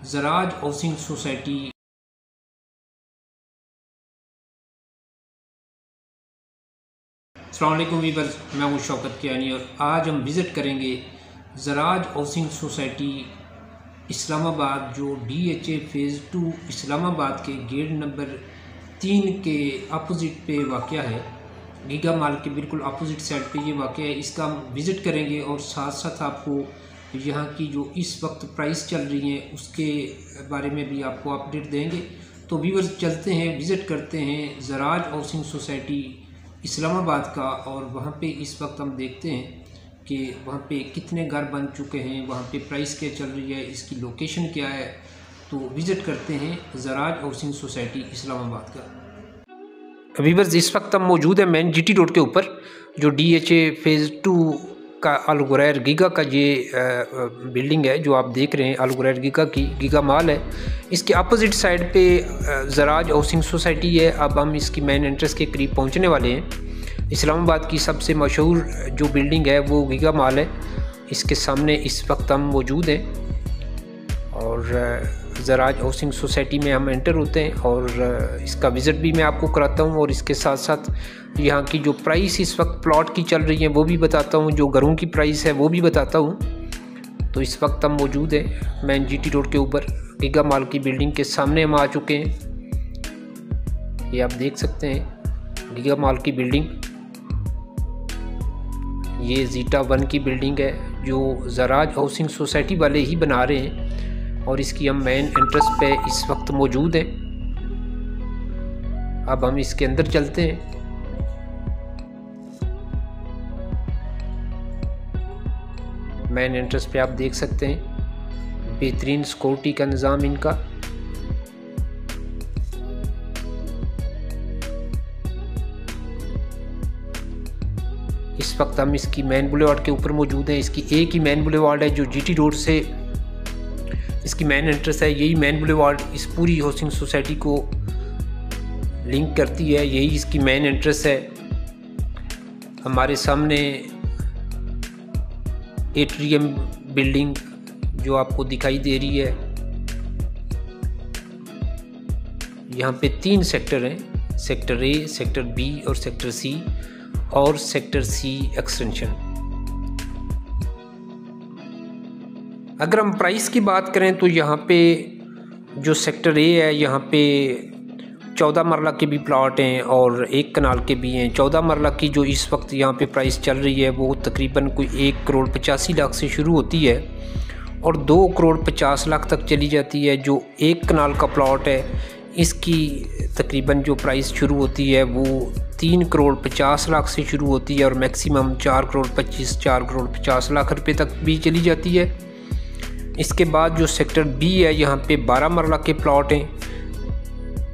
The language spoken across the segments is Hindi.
ज़राज हाउसिंग सोसाइटी। अस्सलाम वालेकुम वीवर्स, मैं हूँ शौकत कियानी और आज हम विज़िट करेंगे ज़राज हाउसिंग सोसाइटी इस्लामाबाद, जो DHA फ़ेज़ 2 इस्लामाबाद के गेट नंबर 3 के अपोज़िट पे वाक़या है। गीगा माल के बिल्कुल अपोज़िट साइड पे ये वाक़या है। इसका हम विज़िट करेंगे और साथ साथ आपको यहाँ की जो इस वक्त प्राइस चल रही है उसके बारे में भी आपको अपडेट देंगे। तो व्यूअर्स चलते हैं, विज़िट करते हैं ज़राज हाउसिंग सोसाइटी इस्लामाबाद का, और वहाँ पे इस वक्त हम देखते हैं कि वहाँ पे कितने घर बन चुके हैं, वहाँ पे प्राइस क्या चल रही है, इसकी लोकेशन क्या है। तो विज़िट करते हैं ज़राज हाउसिंग सोसाइटी इस्लामाबाद का। व्यूअर्स इस वक्त हम मौजूद है मेन GT रोड के ऊपर, जो DHA फ़ेज़ 2 का अल गुरैर गीगा का ये बिल्डिंग है जो आप देख रहे हैं। अल गुरैर गीगा की गीगा माल है। इसके अपोज़िट साइड पे ज़राज हाउसिंग सोसाइटी है। अब हम इसकी मेन एंट्रेंस के करीब पहुंचने वाले हैं। इस्लामाबाद की सबसे मशहूर जो बिल्डिंग है वो गीगा माल है। इसके सामने इस वक्त हम मौजूद हैं और ज़राज हाउसिंग सोसाइटी में हम एंटर होते हैं और इसका विज़िट भी मैं आपको कराता हूं, और इसके साथ साथ यहाँ की जो प्राइस इस वक्त प्लॉट की चल रही है वो भी बताता हूं, जो घरों की प्राइस है वो भी बताता हूं। तो इस वक्त हम मौजूद हैं मेन GT रोड के ऊपर गीगा माल की बिल्डिंग के सामने हम आ चुके हैं। ये आप देख सकते हैं गीगा माल की बिल्डिंग। ये ज़ीटा 1 की बिल्डिंग है जो ज़राज हाउसिंग सोसाइटी वाले ही बना रहे हैं, और इसकी हम मेन एंट्रेंस पे इस वक्त मौजूद हैं। अब हम इसके अंदर चलते हैं। मेन एंट्रेंस पे आप देख सकते हैं बेहतरीन सिक्योरिटी का निज़ाम इनका। इस वक्त हम इसकी मेन बुलेवार्ड के ऊपर मौजूद हैं। इसकी एक ही मेन बुलेवार्ड है जो GT रोड से इसकी मेन एंट्रेंस है। यही मेन बुलेवार्ड इस पूरी हाउसिंग सोसाइटी को लिंक करती है। यही इसकी मेन एंट्रेंस है। हमारे सामने एट्रियम बिल्डिंग जो आपको दिखाई दे रही है। यहाँ पे 3 सेक्टर हैं, सेक्टर A, सेक्टर B और सेक्टर C, और सेक्टर C एक्सटेंशन। अगर हम प्राइस की बात करें तो यहाँ पे जो सेक्टर A है, यहाँ पे 14 मरला के भी प्लॉट हैं और 1 कनाल के भी हैं। 14 मरला की जो इस वक्त यहाँ पे प्राइस चल रही है वो तकरीबन कोई 1 करोड़ 85 लाख से शुरू होती है और 2 करोड़ 50 लाख तक चली जाती है। जो 1 कनाल का प्लॉट है इसकी तकरीबन जो प्राइस शुरू होती है वो 3 करोड़ 50 लाख से शुरू होती है और मैक्सिमम 4 करोड़ 50 लाख रुपए तक भी चली जाती है। इसके बाद जो सेक्टर B है, यहाँ पे 12 मरला के प्लॉट हैं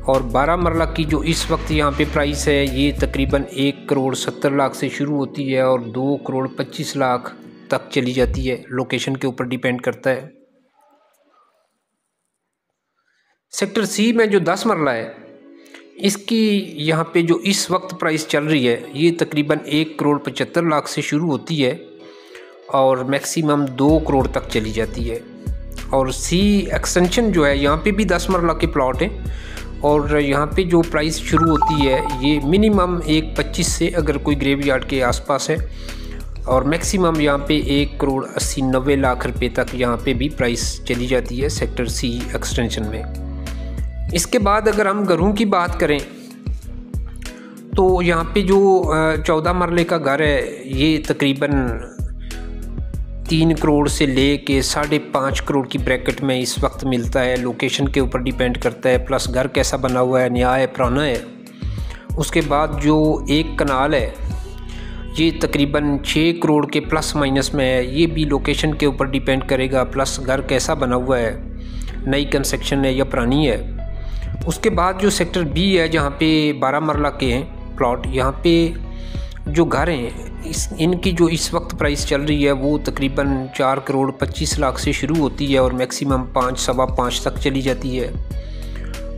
और 12 मरला की जो इस वक्त यहाँ पे प्राइस है ये तकरीबन 1 करोड़ 70 लाख से शुरू होती है और 2 करोड़ 25 लाख तक चली जाती है। लोकेशन के ऊपर डिपेंड करता है। सेक्टर C में जो 10 मरला है इसकी यहाँ पे जो इस वक्त प्राइस चल रही है ये तकरीबन 1 करोड़ 75 लाख से शुरू होती है और मैक्सिमम 2 करोड़ तक चली जाती है। और C एक्सटेंशन जो है यहाँ पे भी 10 मरला के प्लॉट हैं और यहाँ पे जो प्राइस शुरू होती है ये मिनिमम 1.25 से, अगर कोई ग्रेवयार्ड के आसपास है, और मैक्सिमम यहाँ पे 1 करोड़ 80-90 लाख रुपए तक यहाँ पे भी प्राइस चली जाती है सेक्टर C एक्सटेंशन में। इसके बाद अगर हम घरों की बात करें तो यहाँ पे जो 14 मरले का घर है ये तकरीबन 3 करोड़ से ले के 5.5 करोड़ की ब्रैकेट में इस वक्त मिलता है। लोकेशन के ऊपर डिपेंड करता है, प्लस घर कैसा बना हुआ है, नया है पुराना है। उसके बाद जो 1 कनाल है ये तकरीबन 6 करोड़ के प्लस माइनस में है। ये भी लोकेशन के ऊपर डिपेंड करेगा, प्लस घर कैसा बना हुआ है, नई कंस्ट्रक्शन है या पुरानी है। उसके बाद जो सेक्टर B है जहाँ पे 12 मरला के हैं प्लॉट, यहाँ पे जो घर हैं इनकी जो इस वक्त प्राइस चल रही है वो तकरीबन 4 करोड़ 25 लाख से शुरू होती है और मैक्सिमम 5-5.25 तक चली जाती है।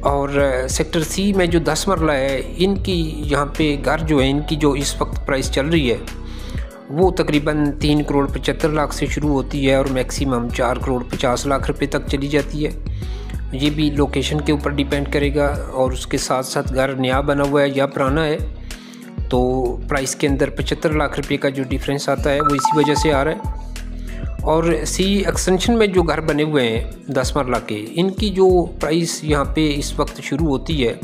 और सेक्टर C में जो 10 मरला है इनकी यहाँ पे घर जो है इनकी जो इस वक्त प्राइस चल रही है वो तकरीबन 3 करोड़ 75 लाख से शुरू होती है और मैक्सिमम 4 करोड़ 50 लाख रुपए तक चली जाती है। ये भी लोकेशन के ऊपर डिपेंड करेगा और उसके साथ साथ घर नया बना हुआ है या पुराना है तो प्राइस के अंदर 75 लाख रुपए का जो डिफरेंस आता है वो इसी वजह से आ रहा है। और सी एक्सटेंशन में जो घर बने हुए हैं 10 मरला के, इनकी जो प्राइस यहाँ पे इस वक्त शुरू होती है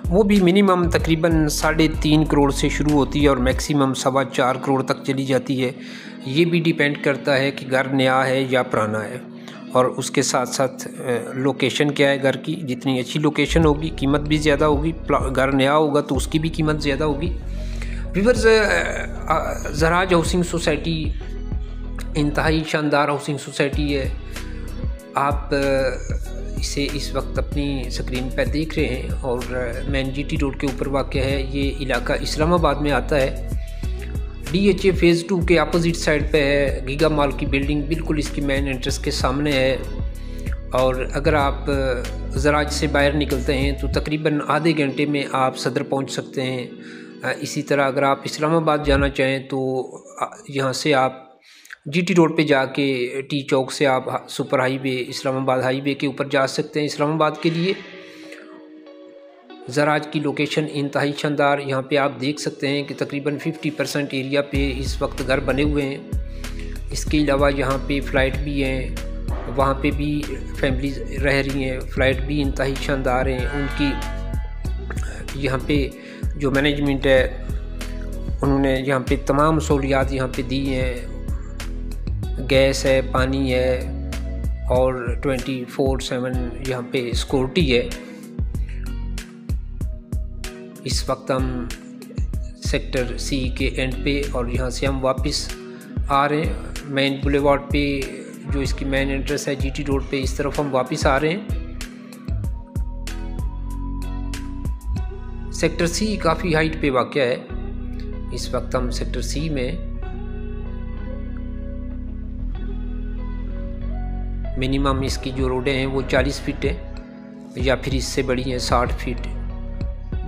वो भी मिनिमम तकरीबन 3.5 करोड़ से शुरू होती है और मैक्सिमम 4.25 करोड़ तक चली जाती है। ये भी डिपेंड करता है कि घर नया है या पुराना है और उसके साथ साथ लोकेशन क्या है घर की। जितनी अच्छी लोकेशन होगी कीमत भी ज़्यादा होगी, घर नया होगा तो उसकी भी कीमत ज़्यादा होगी। व्यूअर्स, ज़राज हाउसिंग सोसाइटी इंतहाई शानदार हाउसिंग सोसाइटी है। आप इसे इस वक्त अपनी स्क्रीन पर देख रहे हैं और मेन जीटी रोड के ऊपर वाक़या है। ये इलाका इस्लामाबाद में आता है। DHA फ़ेज़ 2 के अपोजिट साइड पे है। गीगा मॉल की बिल्डिंग बिल्कुल इसकी मेन एंट्रेंस के सामने है। और अगर आप ज़राज से बाहर निकलते हैं तो तकरीबन आधे घंटे में आप सदर पहुंच सकते हैं। इसी तरह अगर आप इस्लामाबाद जाना चाहें तो यहाँ से आप GT रोड पे जाके टी चौक से आप सुपर हाईवे इस्लामाबाद हाईवे के ऊपर जा सकते हैं इस्लामाबाद के लिए। ज़राज की लोकेशन इंतहाई शानदार। यहाँ पे आप देख सकते हैं कि तकरीबन 50% एरिया पे इस वक्त घर बने हुए हैं। इसके अलावा यहाँ पे फ़्लाइट भी हैं, वहाँ पे भी फैमिलीज़ रह रही हैं। फ़्लाइट भी इंतहाई शानदार हैं। उनकी यहाँ पे जो मैनेजमेंट है उन्होंने यहाँ पे तमाम सहूलियात यहाँ पे दी हैं। गैस है, पानी है और 24/7 यहाँ पे सिक्योरिटी है। इस वक्त हम सेक्टर C के एंड पे और यहाँ से हम वापस आ रहे हैं मेन बुलेवार्ड पे, जो इसकी मेन एंट्रेंस है GT रोड पे। इस तरफ हम वापस आ रहे हैं। सेक्टर C काफ़ी हाइट पे वाक़या है। इस वक्त हम सेक्टर C में मिनिमम इसकी जो रोडें हैं वो 40 फीट है या फिर इससे बड़ी हैं 60 फीट।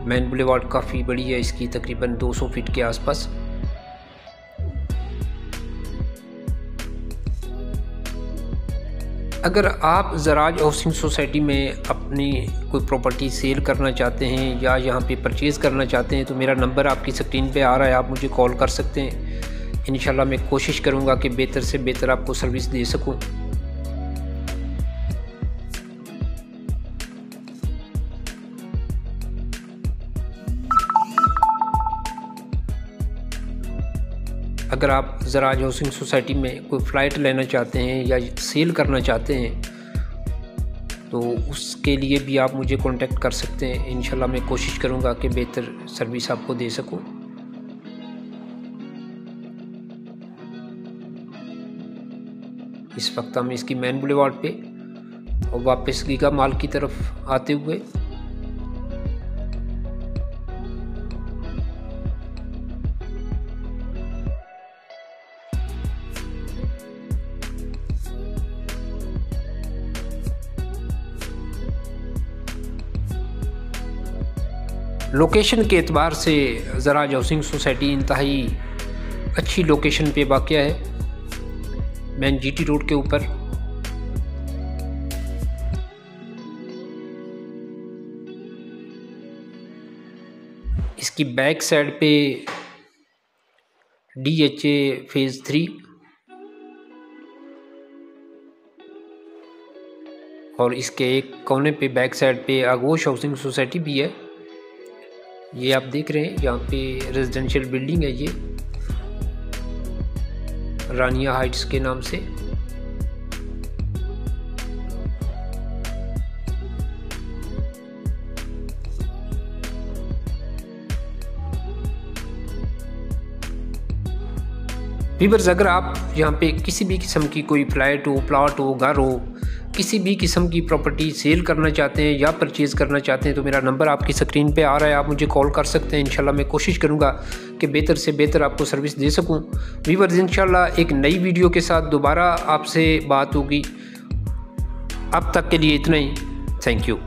मेन बुलेवार्ड काफ़ी बड़ी है, इसकी तकरीबन 200 फीट के आसपास। अगर आप ज़राज हाउसिंग सोसाइटी में अपनी कोई प्रॉपर्टी सेल करना चाहते हैं या यहाँ पे परचेज़ करना चाहते हैं तो मेरा नंबर आपकी स्क्रीन पे आ रहा है, आप मुझे कॉल कर सकते हैं। इंशाल्लाह मैं कोशिश करूँगा कि बेहतर से बेहतर आपको सर्विस दे सकूँ। अगर आप ज़राज हाउसिंग सोसाइटी में कोई फ़्लाइट लेना चाहते हैं या सेल करना चाहते हैं तो उसके लिए भी आप मुझे कांटेक्ट कर सकते हैं। इंशाल्लाह मैं कोशिश करूंगा कि बेहतर सर्विस आपको दे सकूं। इस वक्त हम इसकी मेन बुलेवार्ड पे और वापस गीगा मॉल की तरफ आते हुए लोकेशन के एतबार से ज़राज हाउसिंग सोसाइटी इंतहाई अच्छी लोकेशन पे वाक़या है मेन GT रोड के ऊपर। इसकी बैक साइड पे DHA फ़ेज़ 3 और इसके एक कोने पे बैक साइड पे आगोश हाउसिंग सोसाइटी भी है। ये आप देख रहे हैं यहाँ पे रेजिडेंशियल बिल्डिंग है, ये रानिया हाइट्स के नाम से। व्यूअर्स, अगर आप यहाँ पे किसी भी किस्म की कोई फ्लैट हो, प्लॉट हो, घर हो, किसी भी किस्म की प्रॉपर्टी सेल करना चाहते हैं या परचेज़ करना चाहते हैं तो मेरा नंबर आपकी स्क्रीन पे आ रहा है, आप मुझे कॉल कर सकते हैं। इंशाल्लाह मैं कोशिश करूँगा कि बेहतर से बेहतर आपको सर्विस दे सकूँ। व्यूअर्स, इंशाल्लाह एक नई वीडियो के साथ दोबारा आपसे बात होगी। अब तक के लिए इतना ही। Thank you.